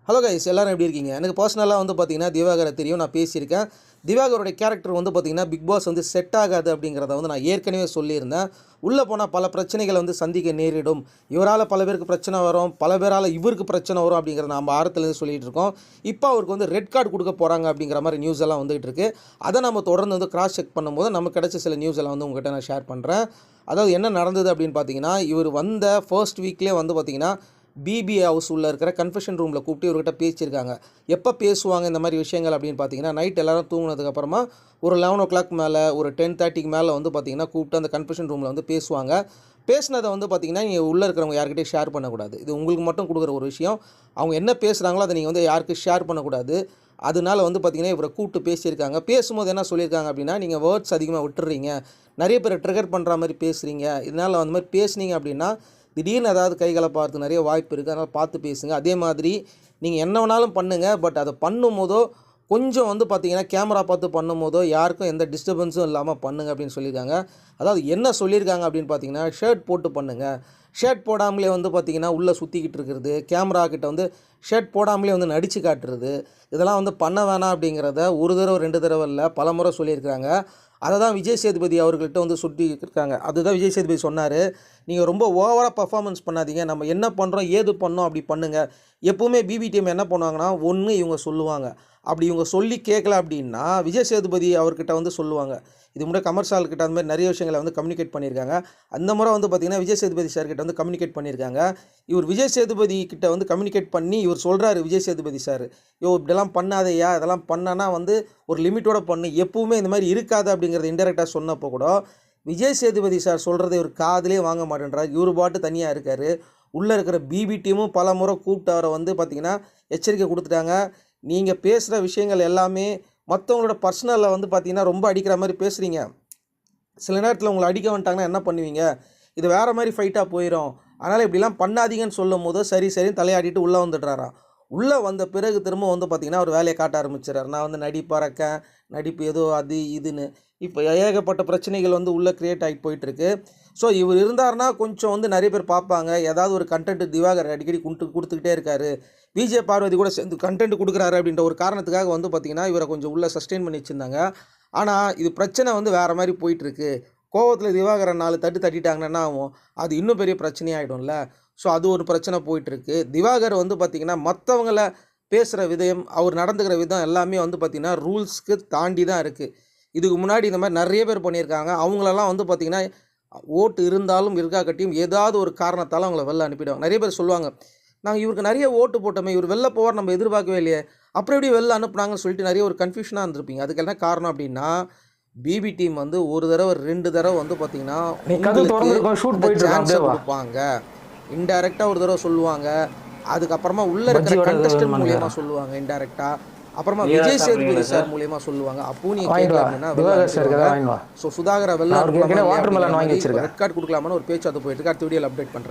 Hello guys, எல்லாரும் எப்படி இருக்கீங்க? எனக்கு பர்சனலாக வந்து பார்த்தீங்கன்னா திவாகரை தெரியும், நான் பேசியிருக்கேன். திவாகரோட கேரக்டர் வந்து பார்த்தீங்கன்னா பிக் பாஸ் வந்து செட் ஆகாது அப்படிங்கிறத வந்து நான் ஏற்கனவே சொல்லியிருந்தேன். உள்ளே போனால் பல பிரச்சனைகளை வந்து சந்திக்க நேரிடும். இவரால் பல பேருக்கு பிரச்சனை வரும், பல பேரால் இவருக்கு பிரச்சனை வரும் அப்படிங்கிறத நம்ம ஆரத்துலேருந்து சொல்லிகிட்டு இருக்கோம். இப்போ அவருக்கு வந்து ரெட் கார்டு கொடுக்க போகிறாங்க அப்படிங்கிற மாதிரி நியூஸ் எல்லாம் வந்துகிட்டு இருக்கு. அதை நம்ம தொடர்ந்து வந்து கிராஸ் செக் பண்ணும்போது நமக்கு கிடைச்ச சில நியூஸ் எல்லாம் வந்து உங்கள்கிட்ட நான் ஷேர் பண்ணுறேன். அதாவது என்ன நடந்தது அப்படின்னு பார்த்தீங்கன்னா, இவர் வந்த ஃபர்ஸ்ட் வீக்லேயே வந்து பார்த்தீங்கன்னா பிபி ஹவுஸ் உள்ள இருக்கிற கன்ஃபெஷன் ரூமில் கூப்பிட்டு இவர்கிட்ட பேசியிருக்காங்க. எப்போ பேசுவாங்க இந்த மாதிரி விஷயங்கள் அப்படின்னு பார்த்தீங்கன்னா, நைட் எல்லோரும் தூங்கினதுக்கப்புறமா ஒரு 11 மேலே, ஒரு 10:30க்கு மேலே வந்து பார்த்தீங்கன்னா கூப்பிட்டு அந்த கன்ஃபெஷன் ரூமில் வந்து பேசுவாங்க. பேசினதை வந்து பார்த்தீங்கன்னா நீங்கள் உள்ளே இருக்கிறவங்க யார்கிட்டையும் ஷேர் பண்ணக்கூடாது. இது உங்களுக்கு மட்டும் கொடுக்குற ஒரு விஷயம். அவங்க என்ன பேசுகிறாங்களோ அதை நீங்கள் வந்து யாருக்கும் ஷேர் பண்ணக்கூடாது. அதனால வந்து பார்த்தீங்கன்னா இவரை கூப்பிட்டு பேசியிருக்காங்க. பேசும்போது என்ன சொல்லியிருக்காங்க அப்படின்னா, நீங்கள் வேர்ட்ஸ் அதிகமாக விட்டுறீங்க, நிறைய பேரை ட்ரிகர் பண்ணுற மாதிரி பேசுகிறீங்க. இதனால் அந்த மாதிரி பேசுனீங்க அப்படின்னா திடீர்னு ஏதாவது கைகளை பார்த்து நிறைய வாய்ப்பு இருக்குது. அதனால் பார்த்து பேசுங்க. அதே மாதிரி நீங்கள் என்ன வேணாலும் பண்ணுங்கள், பட் அதை பண்ணும்போதோ கொஞ்சம் வந்து பார்த்தீங்கன்னா கேமரா பார்த்து பண்ணும்போதோ யாருக்கும் எந்த டிஸ்டர்பன்ஸும் இல்லாமல் பண்ணுங்கள் அப்படின்னு சொல்லியிருக்காங்க. அதாவது என்ன சொல்லியிருக்காங்க அப்படின்னு பார்த்தீங்கன்னா, ஷர்ட் போட்டு பண்ணுங்கள். ஷர்ட் போடாமலே வந்து பார்த்திங்கன்னா உள்ளே சுற்றிக்கிட்டு இருக்கிறது, கேமரா கிட்ட வந்து ஷர்ட் போடாமலே வந்து நடித்து காட்டுறது, இதெல்லாம் வந்து பண்ண வேணாம் அப்படிங்கிறத ஒரு தடவை 2 தடவை இல்லை பல முறை சொல்லியிருக்கிறாங்க. அதை தான் விஜய் சேதுபதி அவர்கள்ட்ட வந்து சுட்டி இருக்காங்க. அதுதான் விஜய் சேதுபதி சொன்னார், நீங்கள் ரொம்ப ஓவராக பர்ஃபார்மன்ஸ் பண்ணாதீங்க, நம்ம என்ன பண்ணுறோம் ஏது பண்ணோம் அப்படி பண்ணுங்கள். எப்போவுமே பிபி டீம் என்ன பண்ணுவாங்கன்னா, ஒன்று இவங்க சொல்லுவாங்க, அப்படி இவங்க சொல்லி கேட்கல அப்படின்னா விஜய் சேதுபதி அவர்கிட்ட வந்து சொல்லுவாங்க. இது முன்னாடி கமர்ஷியல் கிட்ட அந்த மாதிரி நிறைய விஷயங்களை வந்து கம்யூனிகேட் பண்ணியிருக்காங்க. அந்த முறை வந்து பார்த்திங்கன்னா விஜய் சேதுபதி சார் கிட்ட வந்து கம்யூனிகேட் பண்ணியிருக்காங்க. இவர் விஜய் சேதுபதி கிட்ட வந்து கம்யூனிகேட் பண்ணி இவர் சொல்கிறாரு, விஜய் சேதுபதி சார், இப்படிலாம் பண்ணாதையா, இதெல்லாம் பண்ணனா வந்து ஒரு லிமிட்டோட பண்ணு, எப்பவுமே இந்த மாதிரி இருக்காது அப்படிங்கிறத இன்டெரக்டாக சொன்னப்போ கூட விஜய் சேதுபதி சார் சொல்கிறத இவர் காதிலே வாங்க மாட்டேன்றார். இவர் பாட்டு தனியாக இருக்கார். உள்ளே இருக்கிற பிபி டீமும் பல முறை கூப்பிட்டு அவரை வந்து பார்த்திங்கன்னா எச்சரிக்கை கொடுத்துட்டாங்க. நீங்கள் பேசுகிற விஷயங்கள் எல்லாமே மற்றவங்களோட பர்சனலில் வந்து பார்த்திங்கன்னா ரொம்ப அடிக்கிற மாதிரி பேசுகிறீங்க. சில நேரத்தில் உங்களை அடிக்க வந்துட்டாங்கன்னா என்ன பண்ணுவீங்க? இது வேறு மாதிரி ஃபைட்டாக போயிடும். அதனால் இப்படிலாம் பண்ணாதீங்கன்னு சொல்லும் போது சரின்னு தலையாடிட்டு உள்ளே வந்துடுறாராம். உள்ளே வந்த பிறகு திரும்ப வந்து பார்த்திங்கன்னா அவர் வேலையை காட்ட ஆரம்பிச்சிடறார். நான் வந்து நடிப்பு ஏதோ அது இதுன்னு இப்போ ஏகப்பட்ட பிரச்சனைகள் வந்து உள்ளே க்ரியேட் ஆகி போயிட்டுருக்கு. ஸோ இவர் இருந்தார்னா கொஞ்சம் வந்து நிறைய பேர் பார்ப்பாங்க. ஏதாவது ஒரு கண்டென்ட் திவாகர் அடிக்கடி கொடுத்துக்கிட்டே இருக்கார், விஜய் பார்வதி கூட சேர்ந்து கண்டென்ட் கொடுக்குறாரு அப்படின்ற ஒரு காரணத்துக்காக வந்து பார்த்திங்கன்னா இவரை கொஞ்சம் உள்ளே சஸ்டெயின் பண்ணி வச்சுருந்தாங்க. ஆனால் இது பிரச்சனை வந்து வேறு மாதிரி போயிட்டுருக்கு. கோவத்தில் திவாகரை 4 தட்டிட்டாங்கன்னா என்ன ஆகும்? அது இன்னும் பெரிய பிரச்சனையாகிடும்ல. ஸோ அது ஒரு பிரச்சனை போயிட்டுருக்கு. திவாகர் வந்து பார்த்திங்கன்னா மற்றவங்கள பேசுகிற விதம், அவர் நடந்துக்கிற விதம் எல்லாமே வந்து பார்த்திங்கன்னா ரூல்ஸ்க்கு தாண்டி தான் இருக்குது. இதுக்கு முன்னாடி இந்த மாதிரி நிறைய பேர் பண்ணியிருக்காங்க. அவங்களெல்லாம் வந்து பார்த்திங்கன்னா ஓட்டு இருந்தாலும் இருக்காக்கட்டியும் ஏதாவது ஒரு காரணத்தால் அவங்கள வெளில அனுப்பிடுவாங்க. நிறைய பேர் சொல்லுவாங்க, நாங்கள் இவருக்கு நிறைய ஓட்டு போட்டோமே, இவர் வெளில போவார் நம்ம எதிர்பார்க்கவே இல்லையே, அப்புறம் எப்படி வெளில அனுப்புனாங்கன்னு சொல்லிட்டு நிறைய ஒரு கன்ஃபியூஷனாக இருந்திருப்பீங்க. அதுக்கு என்ன காரணம் அப்படின்னா, பிபி டீம் வந்து ஒரு தடவை 2 தடவை வந்து பார்த்தீங்கன்னா சான்ஸ் கொடுப்பாங்க. இன்டைரக்டாக ஒரு தடவை சொல்லுவாங்க, அதுக்கப்புறமா உள்ளே இருக்கிற கண்டஸ்டன்ட் மூலியமாக சொல்லுவாங்க இன்டைரக்டாக, அப்புறமா விஜய் சேதுபதி சார் மூலியமாக சொல்லுவாங்க. அப்போ நீங்க கேட்கலாம்னா ஸோ சுதாகரை வெளில ரெட் கார்டு கொடுக்கலாமான்னு ஒரு பேச்சு அது போயிட்டு இருக்கு. அடுத்த வீடியோவில் அப்டேட் பண்ணுறேன்.